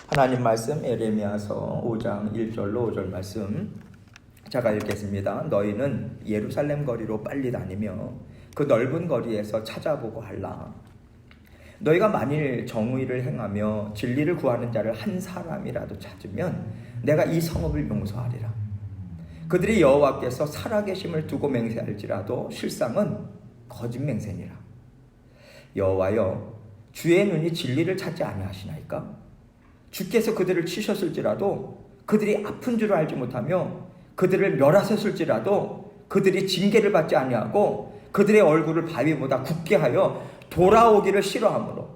하나님 말씀 예레미야서 5장 1절로 5절 말씀 제가 읽겠습니다. 너희는 예루살렘 거리로 빨리 다니며 그 넓은 거리에서 찾아보고 할라. 너희가 만일 정의를 행하며 진리를 구하는 자를 한 사람이라도 찾으면 내가 이 성읍을 용서하리라. 그들이 여호와께서 살아계심을 두고 맹세할지라도 실상은 거짓 맹세니라. 여호와여, 주의 눈이 진리를 찾지 아니하시나이까? 주께서 그들을 치셨을지라도 그들이 아픈 줄 알지 못하며 그들을 멸하셨을지라도 그들이 징계를 받지 아니하고 그들의 얼굴을 바위보다 굳게 하여 돌아오기를 싫어하므로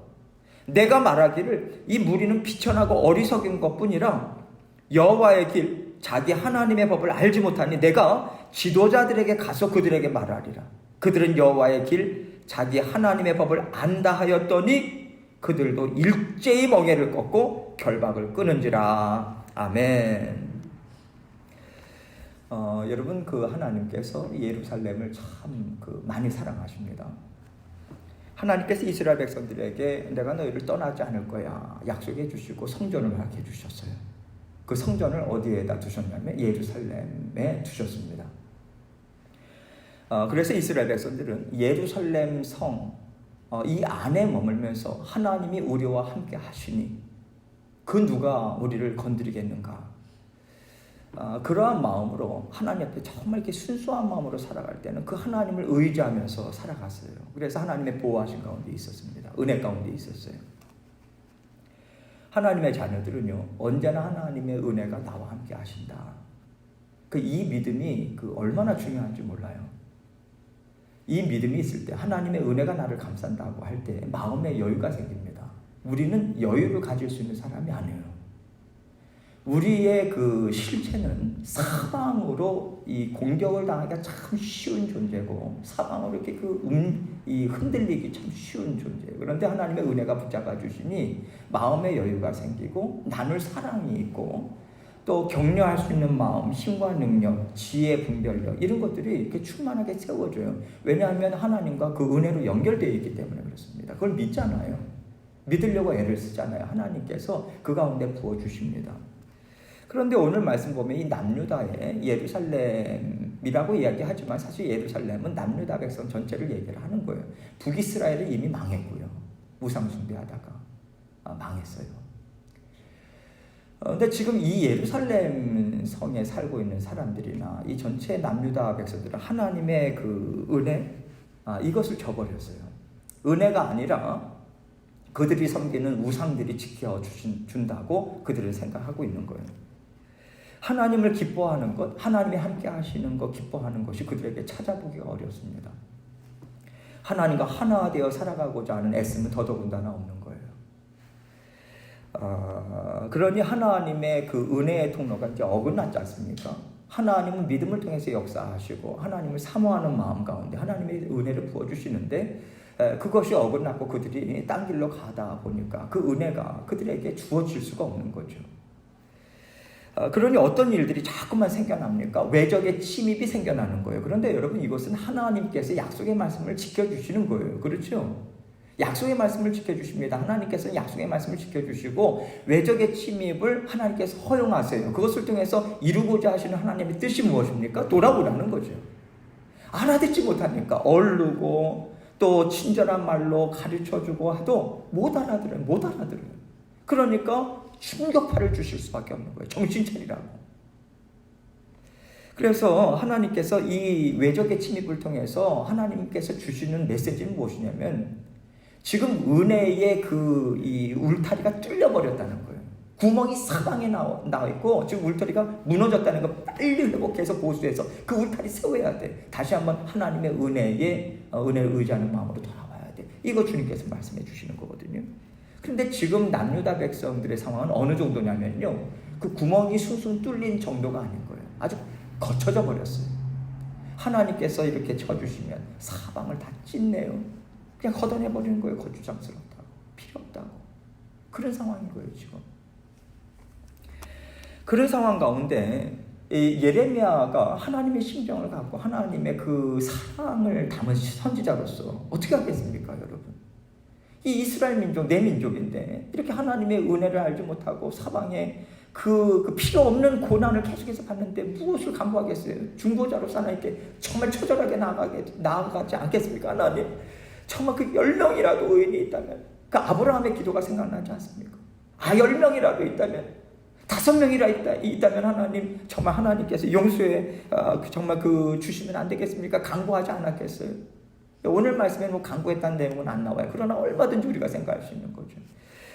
내가 말하기를 이 무리는 비천하고 어리석은 것뿐이라 여호와의 길 자기 하나님의 법을 알지 못하니 내가 지도자들에게 가서 그들에게 말하리라. 그들은 여호와의 길 자기 하나님의 법을 안다 하였더니 그들도 일제히 멍에를 꺾고 결박을 끊은지라. 아멘. 여러분, 그 하나님께서 예루살렘을 참 많이 사랑하십니다. 하나님께서 이스라엘 백성들에게 내가 너희를 떠나지 않을 거야 약속해 주시고 성전을 허락해 주셨어요. 그 성전을 어디에다 두셨냐면 예루살렘에 두셨습니다. 그래서 이스라엘 백성들은 예루살렘 성 이 안에 머물면서 하나님이 우리와 함께 하시니 그 누가 우리를 건드리겠는가? 그러한 마음으로 하나님 앞에 정말 이렇게 순수한 마음으로 살아갈 때는 그 하나님을 의지하면서 살아갔어요. 그래서 하나님의 보호하신 가운데 있었습니다. 은혜 가운데 있었어요. 하나님의 자녀들은요, 언제나 하나님의 은혜가 나와 함께 하신다. 이 믿음이 얼마나 중요한지 몰라요. 이 믿음이 있을 때 하나님의 은혜가 나를 감싼다고 할 때 마음에 여유가 생깁니다. 우리는 여유를 가질 수 있는 사람이 아니에요. 우리의 실체는 사방으로 이 공격을 당하기가 참 쉬운 존재고 사방으로 이렇게 이 흔들리기 참 쉬운 존재예요. 그런데 하나님의 은혜가 붙잡아 주시니 마음의 여유가 생기고 나눌 사랑이 있고 또 격려할 수 있는 마음, 힘과 능력, 지혜, 분별력 이런 것들이 이렇게 충만하게 채워져요. 왜냐하면 하나님과 그 은혜로 연결되어 있기 때문에 그렇습니다. 그걸 믿잖아요. 믿으려고 애를 쓰잖아요. 하나님께서 그 가운데 부어주십니다. 그런데 오늘 말씀 보면 이 남유다의 예루살렘이라고 이야기하지만 사실 예루살렘은 남유다 백성 전체를 얘기를 하는 거예요. 북이스라엘은 이미 망했고요. 우상 숭배하다가 망했어요. 근데 지금 이 예루살렘 성에 살고 있는 사람들이나 이 전체 남유다 백성들은 하나님의 은혜 이것을 저버렸어요. 은혜가 아니라 그들이 섬기는 우상들이 지켜준다고 그들은 생각하고 있는 거예요. 하나님을 기뻐하는 것, 하나님이 함께 하시는 것, 기뻐하는 것이 그들에게 찾아보기가 어렵습니다. 하나님과 하나 되어 살아가고자 하는 애씀은 더더군다나 없는 거예요. 그러니 하나님의 은혜의 통로가 이제 어긋났지 않습니까? 하나님은 믿음을 통해서 역사하시고 하나님을 사모하는 마음 가운데 하나님의 은혜를 부어주시는데 그것이 어긋났고 그들이 딴 길로 가다 보니까 그 은혜가 그들에게 주어질 수가 없는 거죠. 그러니 어떤 일들이 자꾸만 생겨납니까? 외적의 침입이 생겨나는 거예요. 그런데 여러분, 이것은 하나님께서 약속의 말씀을 지켜주시는 거예요. 그렇죠? 약속의 말씀을 지켜주십니다. 하나님께서는 약속의 말씀을 지켜주시고 외적의 침입을 하나님께서 허용하세요. 그것을 통해서 이루고자 하시는 하나님의 뜻이 무엇입니까? 돌아오라는 거죠. 알아듣지 못하니까 얼르고 또 친절한 말로 가르쳐주고 해도 못 알아들어요. 그러니까 충격파를 주실 수밖에 없는 거예요. 정신 차리라고. 그래서 하나님께서 이 외적의 침입을 통해서 하나님께서 주시는 메시지는 무엇이냐면 지금 은혜의 이 울타리가 뚫려버렸다는 거예요. 구멍이 사방에 나와 있고 지금 울타리가 무너졌다는 거 빨리 회복해서 보수해서 그 울타리 세워야 돼. 다시 한번 하나님의 은혜를 의지하는 마음으로 돌아와야 돼. 이거 주님께서 말씀해 주시는 거거든요. 그런데 지금 남유다 백성들의 상황은 어느 정도냐면요. 그 구멍이 숭숭 뚫린 정도가 아닌 거예요. 아주 거쳐져 버렸어요. 하나님께서 이렇게 쳐주시면 사방을 다 찢네요. 그냥 걷어내버리는 거예요. 거추장스럽다고. 필요 없다고. 그런 상황인 거예요, 지금. 그런 상황 가운데 예레미야가 하나님의 심정을 갖고 하나님의 사랑을 담은 선지자로서 어떻게 하겠습니까, 여러분? 이 이스라엘 민족, 내 민족인데 이렇게 하나님의 은혜를 알지 못하고 사방에 그 필요 없는 고난을 계속해서 받는데 무엇을 간구하겠어요? 중보자로 사나이께 정말 처절하게 나아가지 않겠습니까? 하나님, 정말 그 10명이라도 의인이 있다면, 그 아브라함의 기도가 생각나지 않습니까? 10명이라도 있다면, 5명이라 있다면 하나님, 정말 하나님께서 용서에 정말 주시면 안 되겠습니까? 간구하지 않았겠어요? 오늘 말씀에 뭐 간구했다는 내용은 안 나와요. 그러나 얼마든지 우리가 생각할 수 있는 거죠.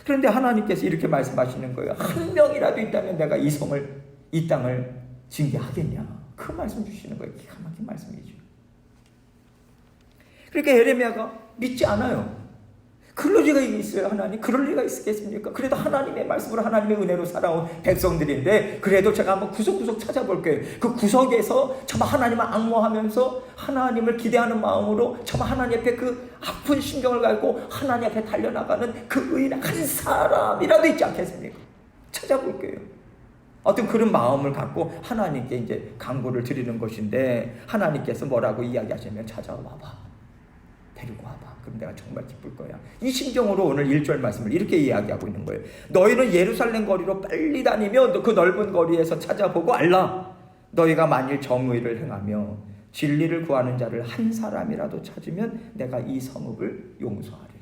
그런데 하나님께서 이렇게 말씀하시는 거예요. 1명이라도 있다면 내가 이 땅을 징계하겠냐. 그 말씀 주시는 거예요. 기가 막힌 말씀이죠. 그러니까 예레미야가 믿지 않아요. 그럴 리가 있어요, 하나님? 그럴 리가 있겠습니까? 그래도 하나님의 말씀으로 하나님의 은혜로 살아온 백성들인데, 그래도 제가 한번 구석구석 찾아볼게요. 그 구석에서 정말 하나님을 앙모하면서 하나님을 기대하는 마음으로 정말 하나님 앞에 그 아픈 심정을 가지고 하나님 앞에 달려나가는 그 의인 한 사람이라도 있지 않겠습니까? 찾아볼게요. 어떤 그런 마음을 갖고 하나님께 이제 간구를 드리는 것인데, 하나님께서 뭐라고 이야기하시면 찾아와봐. 데리고 와봐. 그럼 내가 정말 기쁠 거야. 이 심정으로 오늘 1절 말씀을 이렇게 이야기하고 있는 거예요. 너희는 예루살렘 거리로 빨리 다니며 그 넓은 거리에서 찾아보고 알라. 너희가 만일 정의를 행하며 진리를 구하는 자를 한 사람이라도 찾으면 내가 이 성읍을 용서하리라.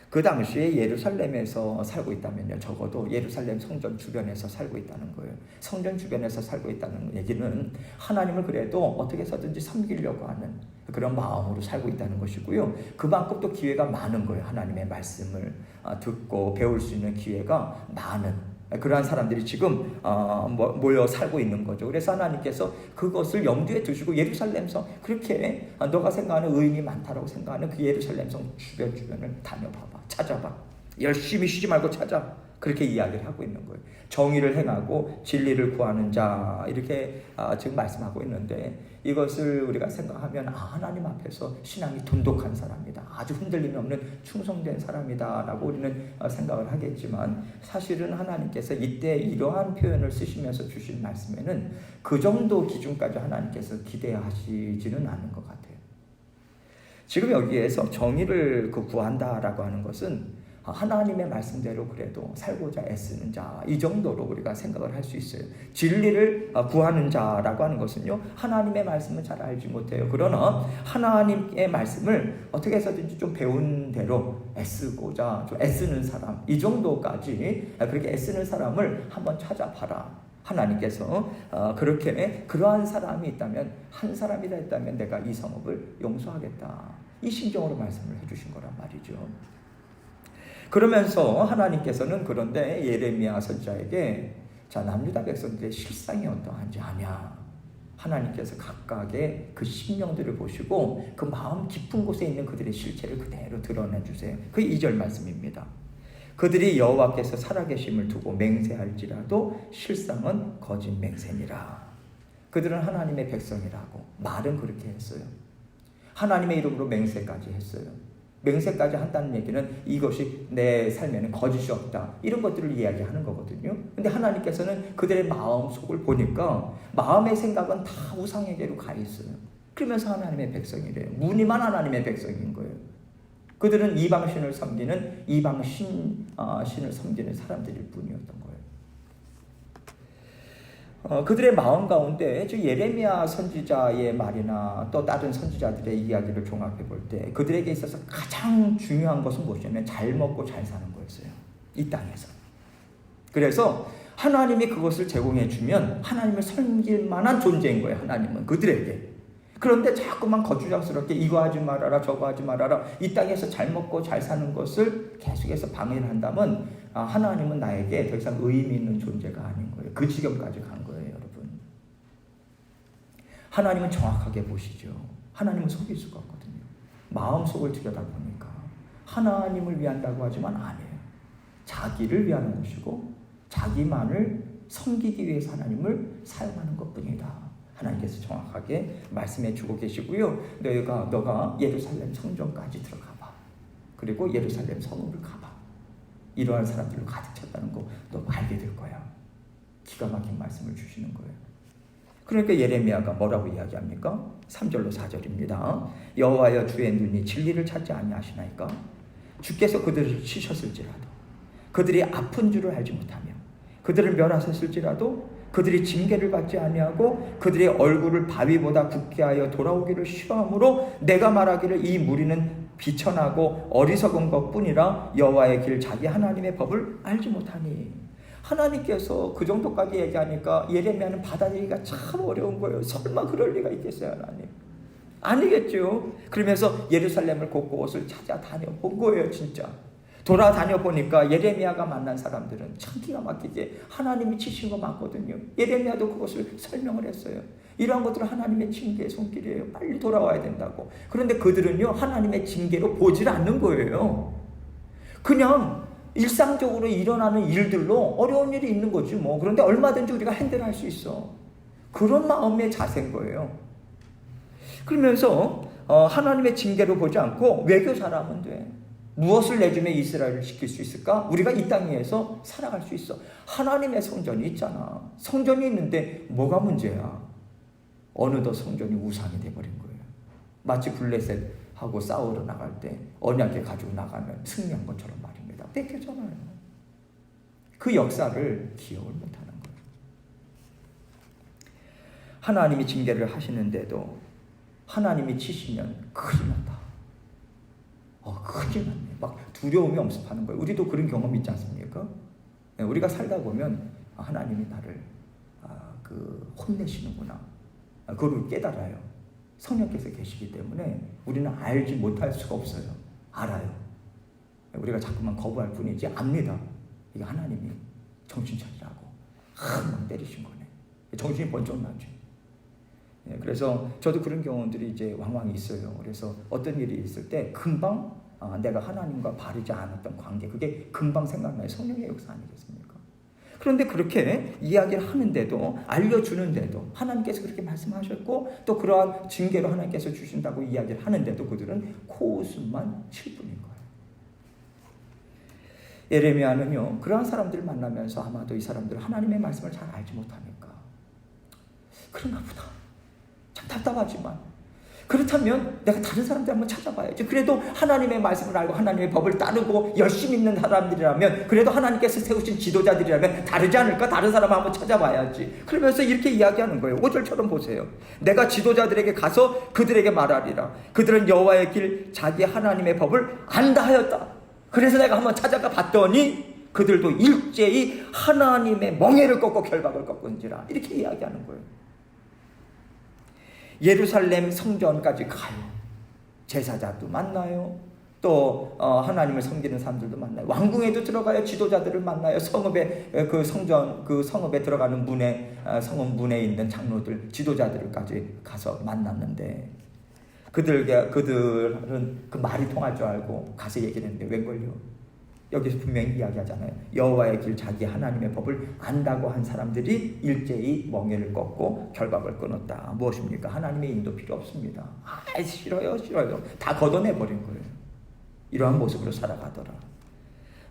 그 당시에 예루살렘에서 살고 있다면요, 적어도 예루살렘 성전 주변에서 살고 있다는 거예요. 성전 주변에서 살고 있다는 얘기는 하나님을 그래도 어떻게 해서든지 섬기려고 하는 그런 마음으로 살고 있다는 것이고요. 그만큼 또 기회가 많은 거예요. 하나님의 말씀을 듣고 배울 수 있는 기회가 많은 그러한 사람들이 지금 모여 살고 있는 거죠. 그래서 하나님께서 그것을 염두에 두시고 예루살렘성, 그렇게 너가 생각하는 의인이 많다라고 생각하는 그 예루살렘성 주변을 다녀봐봐. 찾아봐. 열심히 쉬지 말고 찾아. 그렇게 이야기를 하고 있는 거예요. 정의를 행하고 진리를 구하는 자, 이렇게 지금 말씀하고 있는데, 이것을 우리가 생각하면 하나님 앞에서 신앙이 돈독한 사람이다, 아주 흔들림이 없는 충성된 사람이다 라고 우리는 생각을 하겠지만, 사실은 하나님께서 이때 이러한 표현을 쓰시면서 주신 말씀에는 그 정도 기준까지 하나님께서 기대하시지는 않은 것 같아요. 지금 여기에서 정의를 구한다라고 하는 것은 하나님의 말씀대로 그래도 살고자 애쓰는 자, 이 정도로 우리가 생각을 할 수 있어요. 진리를 구하는 자라고 하는 것은요, 하나님의 말씀을 잘 알지 못해요. 그러나 하나님의 말씀을 어떻게 해서든지 좀 배운 대로 애쓰고자 좀 애쓰는 사람, 이 정도까지 그렇게 애쓰는 사람을 한번 찾아봐라. 하나님께서 그렇게 그러한 사람이 있다면, 한 사람이라 했다면 내가 이 성읍을 용서하겠다, 이 심정으로 말씀을 해주신 거란 말이죠. 그러면서 하나님께서는 그런데 예레미야 선지자에게 자, 남유다 백성들의 실상이 어떠한지 아냐. 하나님께서 각각의 그 심령들을 보시고 그 마음 깊은 곳에 있는 그들의 실체를 그대로 드러내주세요. 그 2절 말씀입니다. 그들이 여호와께서 살아계심을 두고 맹세할지라도 실상은 거짓 맹세니라. 그들은 하나님의 백성이라고 말은 그렇게 했어요. 하나님의 이름으로 맹세까지 했어요. 맹세까지 한다는 얘기는 이것이 내 삶에는 거짓이 없다, 이런 것들을 이야기하는 거거든요. 근데 하나님께서는 그들의 마음 속을 보니까 마음의 생각은 다 우상에게로 가 있어요. 그러면서 하나님의 백성이래요. 무늬만 하나님의 백성인 거예요. 그들은 이방신을 섬기는 신을 섬기는 사람들일 뿐이었던 거예요. 그들의 마음 가운데 예레미야 선지자의 말이나 또 다른 선지자들의 이야기를 종합해 볼 때 그들에게 있어서 가장 중요한 것은 무엇이냐면 잘 먹고 잘 사는 거였어요. 이 땅에서. 그래서 하나님이 그것을 제공해 주면 하나님을 섬길 만한 존재인 거예요. 하나님은 그들에게. 그런데 자꾸만 거추장스럽게 이거 하지 말아라, 저거 하지 말아라, 이 땅에서 잘 먹고 잘 사는 것을 계속해서 방해를 한다면 하나님은 나에게 더 이상 의미 있는 존재가 아닌 거예요. 그 지경까지 간 거예요. 하나님은 정확하게 보시죠. 하나님은 속일 수가 없거든요. 마음속을 들여다보니까 하나님을 위한다고 하지만 아니에요. 자기를 위하는 것이고 자기만을 섬기기 위해서 하나님을 사용하는 것뿐이다. 하나님께서 정확하게 말씀해 주고 계시고요. 너가 예루살렘 성전까지 들어가 봐. 그리고 예루살렘 성읍을 가봐. 이러한 사람들로 가득 찼다는 거 너 알게 될 거야. 기가 막힌 말씀을 주시는 거예요. 그러니까 예레미야가 뭐라고 이야기합니까? 3절로 4절입니다. 여호와여 주의 눈이 진리를 찾지 아니하시나이까? 주께서 그들을 치셨을지라도 그들이 아픈 줄을 알지 못하며 그들을 멸하셨을지라도 그들이 징계를 받지 아니하고 그들의 얼굴을 바위보다 굳게 하여 돌아오기를 싫어하므로 내가 말하기를 이 무리는 비천하고 어리석은 것뿐이라 여호와의 길 자기 하나님의 법을 알지 못하니. 하나님께서 그 정도까지 얘기하니까 예레미야는 받아들이기가 참 어려운 거예요. 설마 그럴 리가 있겠어요, 하나님? 아니겠죠. 그러면서 예루살렘을 곳곳을 찾아다녀본 거예요, 진짜. 돌아다녀 보니까 예레미야가 만난 사람들은 참 기가 막히게 하나님이 치신 거 맞거든요. 예레미야도 그것을 설명을 했어요. 이러한 것들은 하나님의 징계의 손길이에요. 빨리 돌아와야 된다고. 그런데 그들은요, 하나님의 징계로 보질 않는 거예요. 그냥 일상적으로 일어나는 일들로 어려운 일이 있는 거지 뭐. 그런데 얼마든지 우리가 핸들할 수 있어. 그런 마음의 자세인 거예요. 그러면서 하나님의 징계로 보지 않고 외교 잘하면 돼. 무엇을 내주면 이스라엘을 지킬 수 있을까? 우리가 이 땅 위에서 살아갈 수 있어. 하나님의 성전이 있잖아. 성전이 있는데 뭐가 문제야? 어느덧 성전이 우상이 돼버린 거예요. 마치 블레셋하고 싸우러 나갈 때 언약에 가지고 나가면 승리한 것처럼 말입니다. 뺏겨잖아요. 그 역사를 기억을 못하는 거예요. 하나님이 징계를 하시는데도 하나님이 치시면 큰일 난다. 큰일 났네. 막 두려움이 엄습하는 거예요. 우리도 그런 경험이 있지 않습니까? 우리가 살다 보면 하나님이 나를 혼내시는구나. 그걸 깨달아요. 성령께서 계시기 때문에 우리는 알지 못할 수가 없어요. 알아요. 우리가 자꾸만 거부할 뿐이지 압니다. 이게 하나님이 정신 차리라고 막 때리신 거네. 정신이 번쩍 나죠. 그래서 저도 그런 경험들이 이제 왕왕 있어요. 그래서 어떤 일이 있을 때 금방 내가 하나님과 바르지 않았던 관계, 그게 금방 생각나요. 성령의 역사 아니겠습니까? 그런데 그렇게 이야기를 하는데도, 알려주는데도 하나님께서 그렇게 말씀하셨고 또 그러한 징계로 하나님께서 주신다고 이야기를 하는데도 그들은 코웃음만 칠 뿐인 거예요. 예레미야는요, 그러한 사람들을 만나면서 아마도 이 사람들은 하나님의 말씀을 잘 알지 못하니까 그런가 보다. 참 답답하지만 그렇다면 내가 다른 사람들 한번 찾아봐야지. 그래도 하나님의 말씀을 알고 하나님의 법을 따르고 열심히 있는 사람들이라면, 그래도 하나님께서 세우신 지도자들이라면 다르지 않을까? 다른 사람 한번 찾아봐야지. 그러면서 이렇게 이야기하는 거예요. 5절처럼 보세요. 내가 지도자들에게 가서 그들에게 말하리라. 그들은 여호와의 길 자기 하나님의 법을 안다 하였다. 그래서 내가 한번 찾아가 봤더니 그들도 일제히 하나님의 멍에를 꺾고 결박을 꺾은지라. 이렇게 이야기하는 거예요. 예루살렘 성전까지 가요. 제사장도 만나요. 또 하나님을 섬기는 사람들도 만나요. 왕궁에도 들어가요. 지도자들을 만나요. 성읍에 성읍에 들어가는 문에 성읍 문에 있는 장로들, 지도자들까지 가서 만났는데 그들은 그 말이 통할 줄 알고 가서 얘기를 했는데 웬걸요? 여기서 분명히 이야기하잖아요. 여호와의 길 자기 하나님의 법을 안다고 한 사람들이 일제히 멍에를 꺾고 결박을 끊었다. 무엇입니까? 하나님의 인도 필요 없습니다. 싫어요. 다 걷어내버린 거예요. 이러한 모습으로 살아가더라.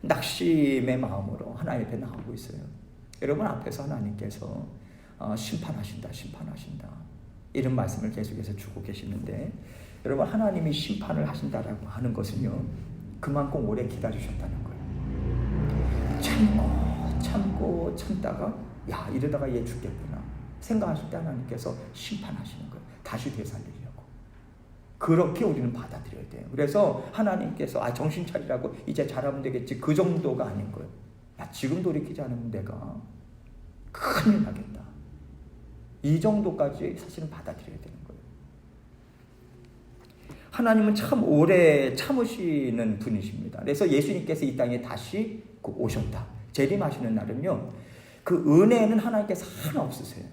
낙심의 마음으로 하나님 앞에 나오고 있어요. 여러분 앞에서 하나님께서 심판하신다. 이런 말씀을 계속해서 주고 계시는데, 여러분 하나님이 심판을 하신다라고 하는 것은요, 그만큼 오래 기다리셨다는 거예요. 참다가 이러다가 얘 죽겠구나 생각하실 때 하나님께서 심판하시는 거예요. 다시 되살리려고. 그렇게 우리는 받아들여야 돼요. 그래서 하나님께서 정신 차리라고 이제 잘하면 되겠지, 그 정도가 아닌 거예요. 지금 돌이키지 않으면 내가 큰일 나겠다. 이 정도까지 사실은 받아들여야 되는 거예요. 하나님은 참 오래 참으시는 분이십니다. 그래서 예수님께서 이 땅에 다시 오셨다. 재림하시는 날은요, 그 은혜는 하나님께서 하나 없으세요.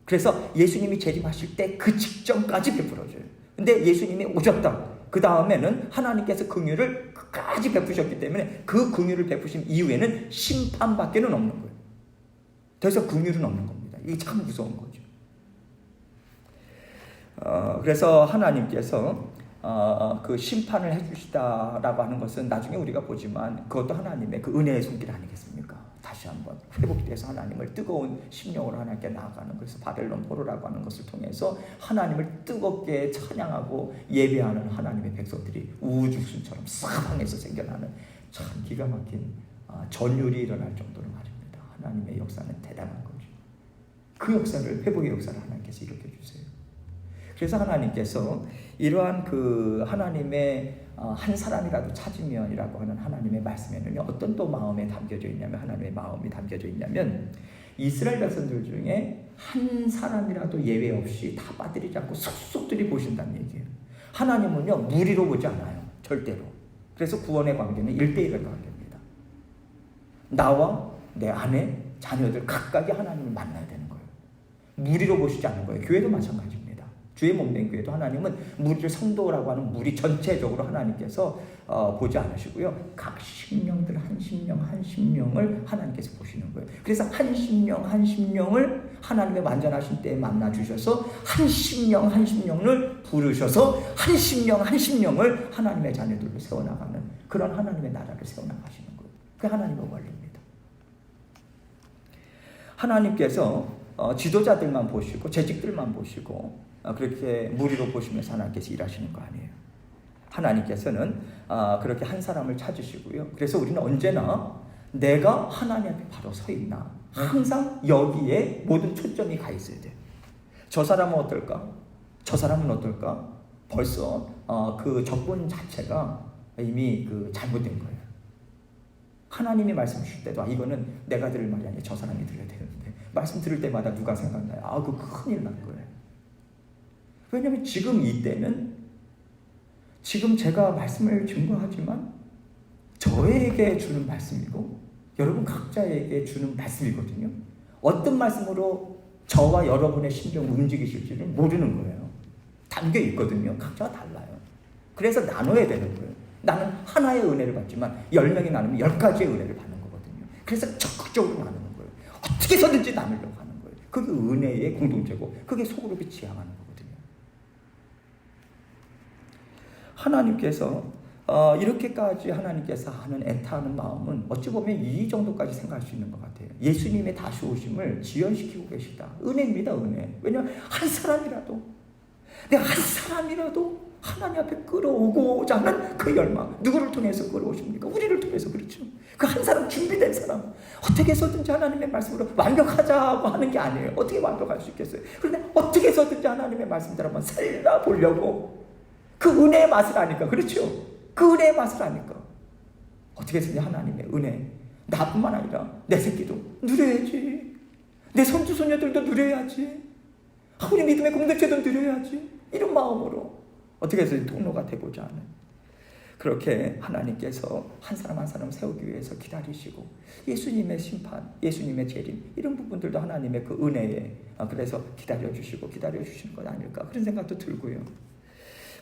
그래서 예수님이 재림하실 때 그 직전까지 베풀어줘요. 근데 예수님이 오셨다. 그 다음에는 하나님께서 긍휼을 끝까지 베푸셨기 때문에 그 긍휼을 베푸신 이후에는 심판밖에는 없는 거예요. 더 이상 긍휼은 없는 겁니다. 이게 참 무서운 거죠. 그래서 하나님께서 그 심판을 해주시다라고 하는 것은 나중에 우리가 보지만 그것도 하나님의 그 은혜의 손길 아니겠습니까? 다시 다시 한번 회복이 돼서 하나님을 뜨거운 심령으로 하나님께 나아가는, 그래서 바벨론 포로라고 하는 것을 통해서 하나님을 뜨겁게 찬양하고 예배하는 하나님의 백성들이 우주순처럼 사방에서 생겨나는 참 기가 막힌 전율이 일어날 정도로 말입니다. 하나님의 역사는 대단한 거죠. 그 역사를, 회복의 역사를 하나님께서 일으켜 주세요. 그래서 하나님께서 이러한 그 하나님의 한 사람이라도 찾으면이라고 하는 하나님의 말씀에는 어떤 또 마음에 담겨져 있냐면, 하나님의 마음이 담겨져 있냐면, 이스라엘 백성들 중에 한 사람이라도 예외 없이 다 빠뜨리지 않고 속속들이 보신다는 얘기예요. 하나님은요, 무리로 보지 않아요. 절대로. 그래서 구원의 관계는 1:1의 관계입니다. 나와 내 아내, 자녀들 각각이 하나님을 만나야 되는 거예요. 무리로 보시지 않는 거예요. 교회도 마찬가지입니다. 주의 몸된 교회도 하나님은 무리를, 성도라고 하는 무리 전체적으로 하나님께서 보지 않으시고요. 각 심령들 한 심령을 하나님께서 보시는 거예요. 그래서 한 심령을 하나님의 완전하신 때에 만나 주셔서 한 심령을 부르셔서 한 심령을 하나님의 자녀들로 세워나가는 그런 하나님의 나라를 세워나가시는 거예요. 그게 하나님의 원리입니다. 하나님께서 지도자들만 보시고 재직들만 보시고 그렇게 무리로 보시면서 하나님께서 일하시는 거 아니에요. 하나님께서는 그렇게 한 사람을 찾으시고요. 그래서 우리는 언제나 내가 하나님 앞에 바로 서 있나, 항상 여기에 모든 초점이 가 있어야 돼요. 저 사람은 어떨까? 저 사람은 어떨까? 벌써 그 접근 자체가 이미 그 잘못된 거예요. 하나님이 말씀 주실 때도 이거는 내가 들을 말이 아니에요. 저 사람이 들어야 되는데, 말씀 들을 때마다 누가 생각나요? 그거 큰일 난 거예요. 왜냐하면 지금 이때는, 지금 제가 말씀을 증거하지만 저에게 주는 말씀이고 여러분 각자에게 주는 말씀이거든요. 어떤 말씀으로 저와 여러분의 심정을 움직이실지를 모르는 거예요. 담겨 있거든요. 각자가 달라요. 그래서 나눠야 되는 거예요. 나는 하나의 은혜를 받지만 10명이 나누면 10가지의 은혜를 받는 거거든요. 그래서 적극적으로 나누는 거예요. 어떻게 해서든지 나누려고 하는 거예요. 그게 은혜의 공동체고, 그게 소그룹이 지향하는 거거든요. 하나님께서 이렇게까지 하나님께서 하는 애타하는 마음은 어찌 보면 이 정도까지 생각할 수 있는 것 같아요. 예수님의 다시 오심을 지연시키고 계시다. 은혜입니다, 은혜. 왜냐하면 한 사람이라도, 내가 한 사람이라도 하나님 앞에 끌어오고자 하는 그 열망, 누구를 통해서 끌어오십니까? 우리를 통해서. 그렇죠. 그 한 사람, 준비된 사람, 어떻게 해서든지 하나님의 말씀으로 완벽하자고 하는 게 아니에요. 어떻게 완벽할 수 있겠어요? 그런데 어떻게 해서든지 하나님의 말씀대로 한번 살려보려고, 그 은혜의 맛을 아니까. 그렇죠. 그 은혜의 맛을 아니까 어떻게 해서든지 하나님의 은혜, 나뿐만 아니라 내 새끼도 누려야지, 내 손주 손녀들도 누려야지, 우리 믿음의 공동체도 누려야지, 이런 마음으로 어떻게 해서 통로가 되고자 하는, 그렇게 하나님께서 한 사람 한 사람 세우기 위해서 기다리시고, 예수님의 심판, 예수님의 재림, 이런 부분들도 하나님의 그 은혜에 그래서 기다려주시고 기다려주시는 것 아닐까, 그런 생각도 들고요.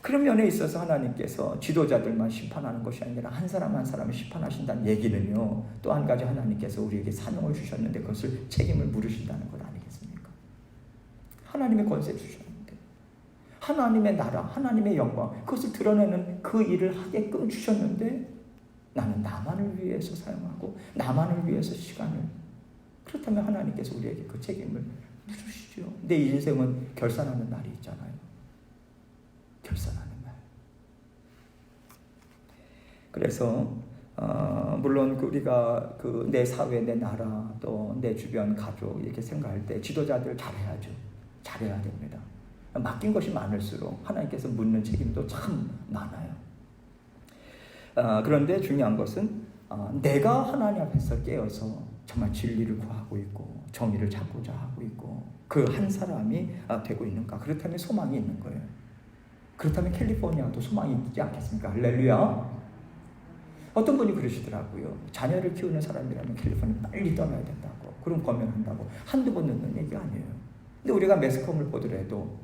그런 면에 있어서 하나님께서 지도자들만 심판하는 것이 아니라 한 사람 한 사람을 심판하신다는 얘기는요, 또 한 가지 하나님께서 우리에게 사명을 주셨는데 그것을 책임을 물으신다는 것 아니겠습니까? 하나님의 권세 주셨는데, 하나님의 나라, 하나님의 영광, 그것을 드러내는 그 일을 하게끔 주셨는데 나는 나만을 위해서 사용하고 나만을 위해서 시간을, 그렇다면 하나님께서 우리에게 그 책임을 물으시죠. 내 인생은 결산하는 날이 있잖아요. 결산하는 날. 그래서 물론 우리가 내 사회, 내 나라, 또 내 주변 가족 이렇게 생각할 때 지도자들 잘해야죠. 잘해야 됩니다. 맡긴 것이 많을수록 하나님께서 묻는 책임도 참 많아요. 그런데 중요한 것은 내가 하나님 앞에서 깨어서 정말 진리를 구하고 있고 정의를 찾고자 하고 있고 그 한 사람이 되고 있는가? 그렇다면 소망이 있는 거예요. 그렇다면 캘리포니아도 소망이 있지 않겠습니까? 할렐루야. 어떤 분이 그러시더라고요. 자녀를 키우는 사람이라면 캘리포니아 빨리 떠나야 된다고, 그럼 범행한다고. 한두 번 듣는 얘기 아니에요. 근데 우리가 매스컴을 보더라도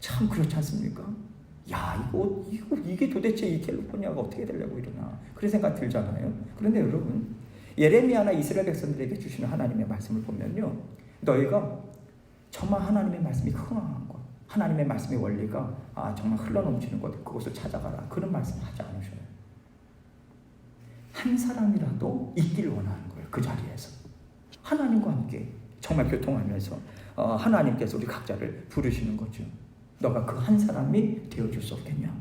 참 그렇지 않습니까? 야, 이게 도대체 이 캘리포니아가 어떻게 되려고 이러나, 그런 생각 들잖아요. 그런데 여러분, 예레미야나 이스라엘 백성들에게 주시는 하나님의 말씀을 보면요, 너희가 정말 하나님의 말씀이 흥황한 것, 하나님의 말씀의 원리가 정말 흘러넘치는 것, 그것을 찾아가라, 그런 말씀을 하지 않으셔요. 한 사람이라도 있기를 원하는 거예요. 그 자리에서 하나님과 함께 정말 교통하면서 하나님께서 우리 각자를 부르시는 거죠. 너가 그 한 사람이 되어줄 수 없겠냐?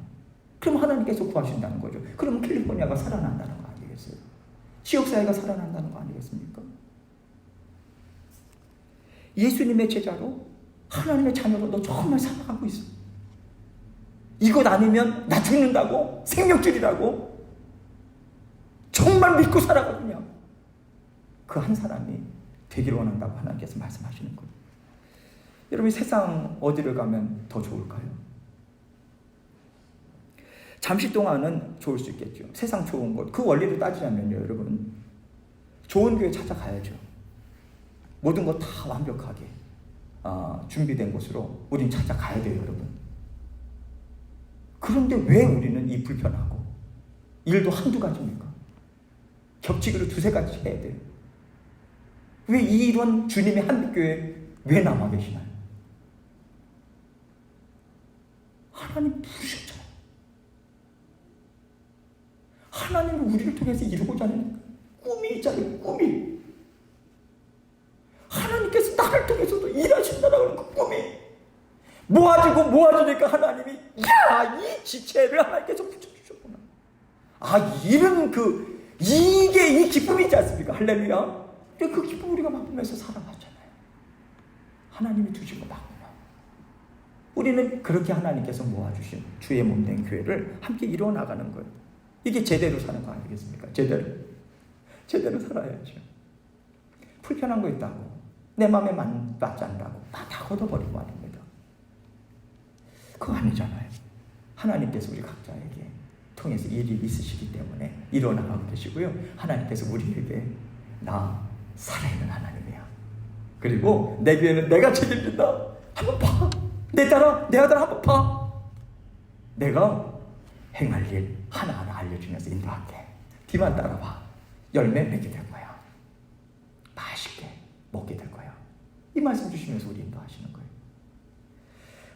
그럼 하나님께서 구하신다는 거죠. 그럼 캘리포니아가 살아난다는 거 아니겠어요? 지역사회가 살아난다는 거 아니겠습니까? 예수님의 제자로 하나님의 자녀로 너 정말 살아가고 있어. 이것 아니면 나 죽는다고? 생명줄이라고? 정말 믿고 살아가느냐? 그 한 사람이 되기를 원한다고 하나님께서 말씀하시는 거예요. 여러분, 세상 어디를 가면 더 좋을까요? 잠시 동안은 좋을 수 있겠죠. 세상 좋은 곳. 그 원리를 따지자면요, 여러분. 좋은 교회 찾아가야죠. 모든 것 다 완벽하게 준비된 곳으로 우린 찾아가야 돼요, 여러분. 그런데 왜 우리는 이 불편하고 일도 한두 가지입니까? 겹치기로 두세 가지 해야 돼요. 왜 이런 주님의 한빛교회 왜 남아 계시나요? 하나님 부르셨잖아요. 하나님은 우리를 통해서 이루고자 하는 꿈이 있잖아요. 꿈이. 하나님께서 나를 통해서도 일하신다라고 하는 그 꿈이 모아지니까 하나님이 이 지체를 하나님께서 붙여주셨구나. 이런 이게 이 기쁨이지 않습니까? 할렐루야. 그 기쁨 우리가 맛보면서 살아가잖아요. 하나님이 주신 거 맞구나. 우리는 그렇게 하나님께서 모아주신 주의 몸된 교회를 함께 이루어나가는 거예요. 이게 제대로 사는 거 아니겠습니까? 제대로 살아야죠. 불편한 거 있다고 내 마음에 맞지 않다고 다 걷어버리고 아닙니다. 그거 아니잖아요. 하나님께서 우리 각자에게 통해서 일이 있으시기 때문에 일어나가고 계시고요. 하나님께서 우리에게 나 살아있는 하나님이야. 그리고 내 교회는 내가 책임진다. 한번 봐. 내 아들 한번 봐. 내가 행할 일 하나하나 알려주면서 인도할게. 뒤만 따라봐. 열매 맺게 될 거야. 맛있게 먹게 될 거야. 이 말씀 주시면서 우리 인도하시는 거예요.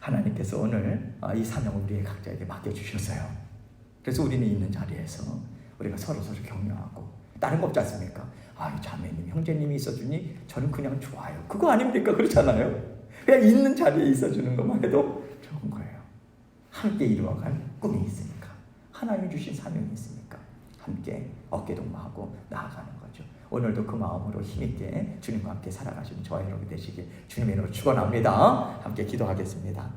하나님께서 오늘 이 사명을 우리의 각자에게 맡겨주셨어요. 그래서 우리는 있는 자리에서 우리가 서로 격려하고 다른 거 없지 않습니까? 이 자매님, 형제님이 있어주니 저는 그냥 좋아요. 그거 아닙니까? 그렇잖아요. 그냥 있는 자리에 있어주는 것만 해도 좋은 거예요. 함께 이루어갈 꿈이 있으니까, 하나님이 주신 사명이 있으니까 함께 어깨동무하고 나아가는 거죠. 오늘도 그 마음으로 힘있게 주님과 함께 살아가시는 저와 여러분 되시길 주님의 이름으로 축원합니다. 함께 기도하겠습니다.